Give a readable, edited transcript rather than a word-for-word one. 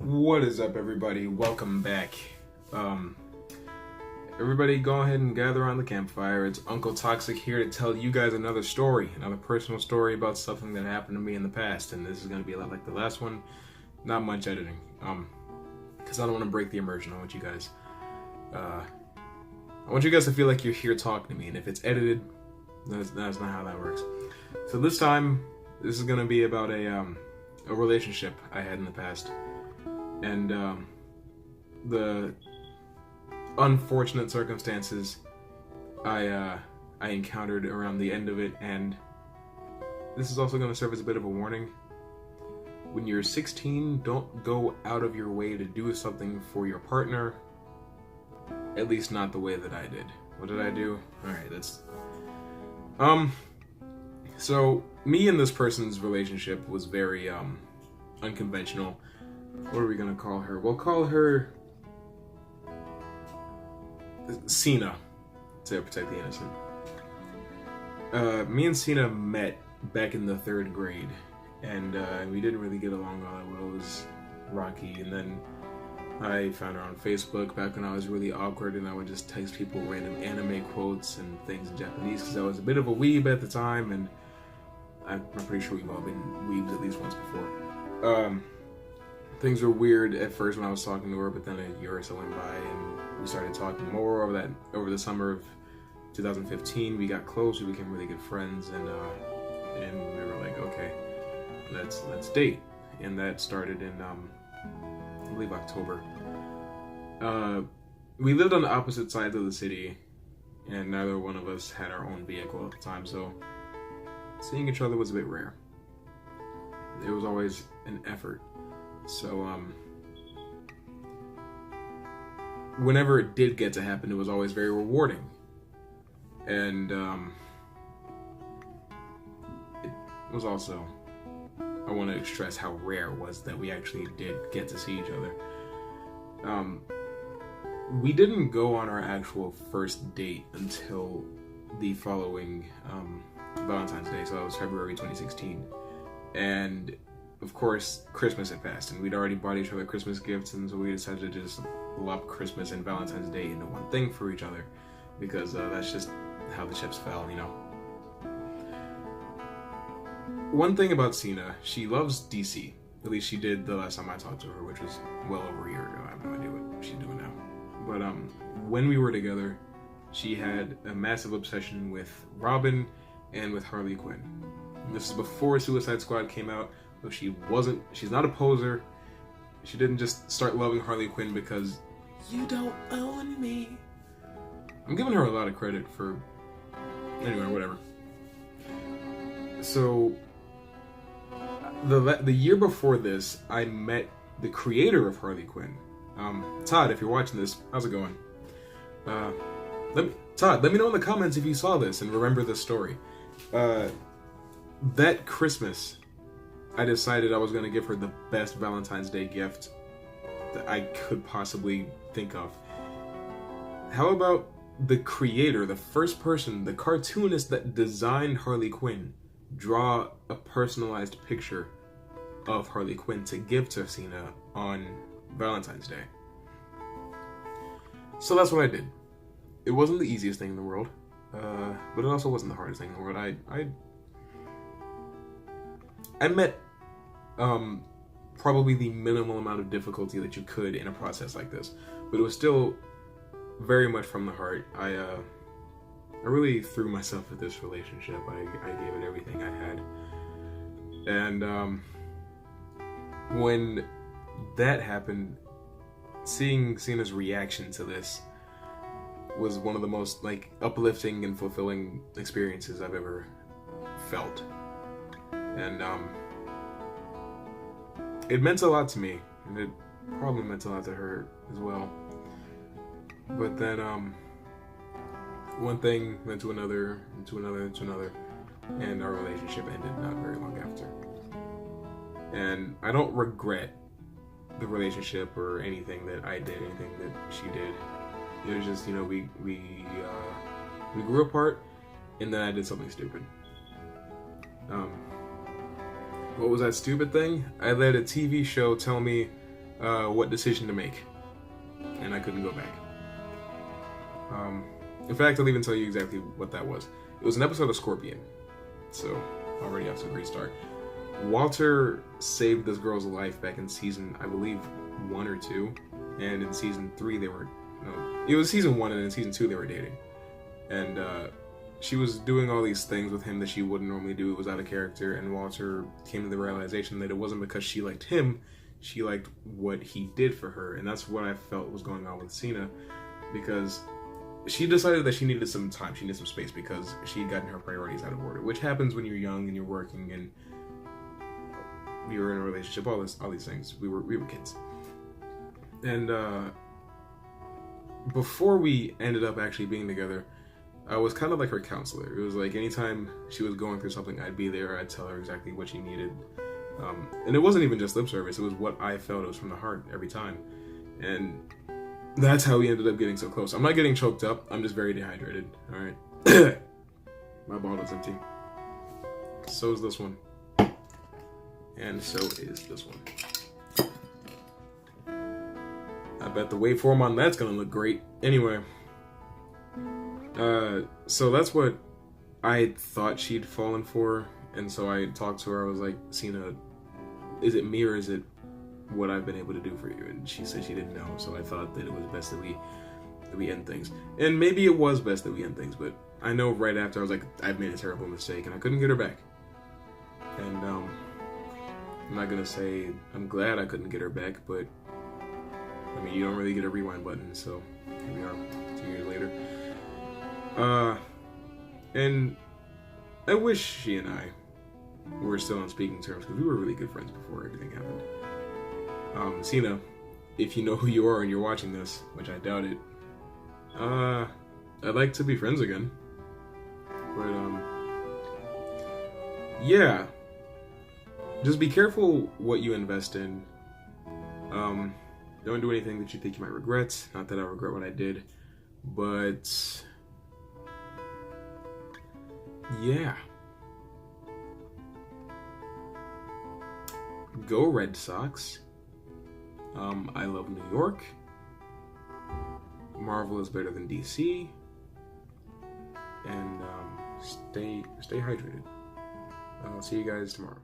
What is up, everybody? Welcome back. Everybody go ahead and gather around the campfire. It's Uncle Toxic here to tell you guys another story, another personal story about something that happened to me in the past, and this is going to be a lot like the last one. Not much editing, because I don't want to break the immersion. I want you guys to feel like you're here talking to me, and if it's edited, that's not how that works. So this time, this is going to be about a relationship I had in the past. And the unfortunate circumstances I encountered around the end of it, and this is also going to serve as a bit of a warning. When you're 16, don't go out of your way to do something for your partner, at least not the way that I did. What did I do? Alright, that's... So, me and this person's relationship was very, unconventional. What are we gonna call her? We'll call her Cena, to protect the innocent. Me and Cena met back in the 3rd grade, and we didn't really get along all that well. It was rocky, and then I found her on Facebook back when I was really awkward, and I would just text people random anime quotes and things in Japanese, because I was a bit of a weeb at the time, and I'm pretty sure we've all been weebs at least once before. Things were weird at first when I was talking to her, but then a year or so went by and we started talking more over the summer of 2015. We got close, we became really good friends, and we were like, okay, let's date. And that started in I believe October. We lived on the opposite sides of the city, and neither one of us had our own vehicle at the time, so seeing each other was a bit rare. It was always an effort. So, whenever it did get to happen, it was always very rewarding. And, it was also, I want to stress how rare it was that we actually did get to see each other. We didn't go on our actual first date until the following, Valentine's Day, so that was February 2016. And of course, Christmas had passed, and we'd already bought each other Christmas gifts, and so we decided to just lump Christmas and Valentine's Day into one thing for each other, because that's just how the chips fell, you know. One thing about Cena, she loves DC. At least she did the last time I talked to her, which was well over a year ago. I have no idea what she's doing now. But when we were together, she had a massive obsession with Robin and with Harley Quinn. And this is before Suicide Squad came out. So she's not a poser. She didn't just start loving Harley Quinn because you don't own me. I'm giving her a lot of credit for, anyway, whatever. So, the year before this, I met the creator of Harley Quinn. Todd, if you're watching this, how's it going? Todd, let me know in the comments if you saw this and remember this story. That Christmas, I decided I was going to give her the best Valentine's Day gift that I could possibly think of. How about the creator, the first person, the cartoonist that designed Harley Quinn, draw a personalized picture of Harley Quinn to give to Cena on Valentine's Day? So that's what I did. It wasn't the easiest thing in the world, but it also wasn't the hardest thing in the world. I met probably the minimal amount of difficulty that you could in a process like this, but it was still very much from the heart. I really threw myself at this relationship. I gave it everything I had, and when that happened, seeing Cena's reaction to this was one of the most uplifting and fulfilling experiences I've ever felt. And it meant a lot to me, and it probably meant a lot to her as well. But then one thing led to another, and to another, and to another, and our relationship ended not very long after. And I don't regret the relationship or anything that I did, anything that she did. It was just, we grew apart, and then I did something stupid. What was that stupid thing? I let a TV show tell me what decision to make, and I couldn't go back. In fact, I'll even tell you exactly what that was. It was an episode of Scorpion, so already off to a great start. Walter saved this girl's life back in season, I believe, 1 or 2, and in season 3 they were, no, it was season 1, and in season 2 they were dating, and she was doing all these things with him that she wouldn't normally do. It was out of character, and Walter came to the realization that it wasn't because she liked him, she liked what he did for her, and that's what I felt was going on with Cena, because she decided that she needed some time, she needed some space, because she had gotten her priorities out of order, which happens when you're young and you're working and you're in a relationship, all these things. We were kids. And before we ended up actually being together, I was kind of like her counselor. It was like anytime she was going through something, I'd be there, I'd tell her exactly what she needed. And it wasn't even just lip service, it was what I felt. It was from the heart every time. And that's how we ended up getting so close. I'm not getting choked up, I'm just very dehydrated. Alright. My bottle's empty. So is this one. And so is this one. I bet the waveform on that's gonna look great. Anyway. So that's what I thought she'd fallen for. And so I talked to her, I was like, Cena, is it me or is it what I've been able to do for you? And she said she didn't know, so I thought that it was best that we end things. And maybe it was best that we end things, but I know right after I was like, I've made a terrible mistake and I couldn't get her back. And I'm not gonna say I'm glad I couldn't get her back, but I mean, you don't really get a rewind button, so here we are 2 years later. And I wish she and I were still on speaking terms, because we were really good friends before everything happened. Cena, if you know who you are and you're watching this, which I doubt it, I'd like to be friends again. But yeah, just be careful what you invest in. Don't do anything that you think you might regret. Not that I regret what I did, but yeah. Go Red Sox. I love New York. Marvel is better than DC. And stay hydrated. I'll see you guys tomorrow.